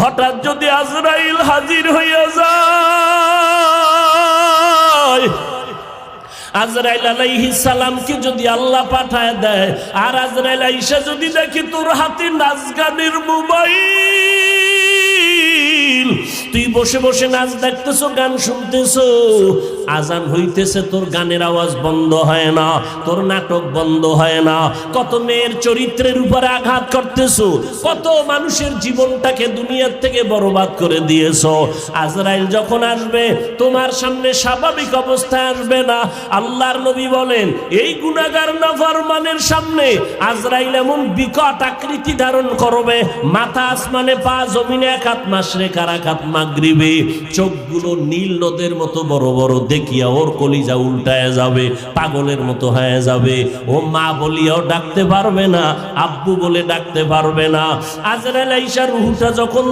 হঠাৎ যদি আজরাইল হাজির হইয়া যায়, আজরাইল আলাইহিস সালামকে যদি আল্লাহ পাঠায় দেয়, আর আজরাইল আইসা যদি দেখি তোর হাতে নাচ গানের মোবাইল, তুই বসে বসে নাচ দেখতেছো, গান শুনতেছো, আজান হইতেছে, তোর গানের আওয়াজ বন্ধ হয় না, তোর নাটক বন্ধ হয় না, কত মেয়ের চরিত্রের উপরে আঘাত করতেছো, কত মানুষের জীবনটাকে দুনিয়ার থেকে বরবাদ করে দিয়েছো। আজরাইল যখন আসবে তোমার সামনে স্বাভাবিক অবস্থায় আসবে না। আল্লাহর নবী বলেন, এই গুনাহগার নাফরমানের সামনে আজরাইল এমন বিকট আকৃতি ধারণ করবে, মাথা আসমানে, পা জমিনে, এক হাত মাশরিক আর এক হাত মাগরিবে, চোখগুলো নীল নদের মতো বড় বড়, দেখিয়া ওর কলিজা উল্টায় যাবে, পাগলের মতো হয়ে যাবে। ও মা বলিয়াও ডাকতে পারবে না, আব্বু বলে ডাকতে পারবে না। আজরাইল আইসা রূহটা যখন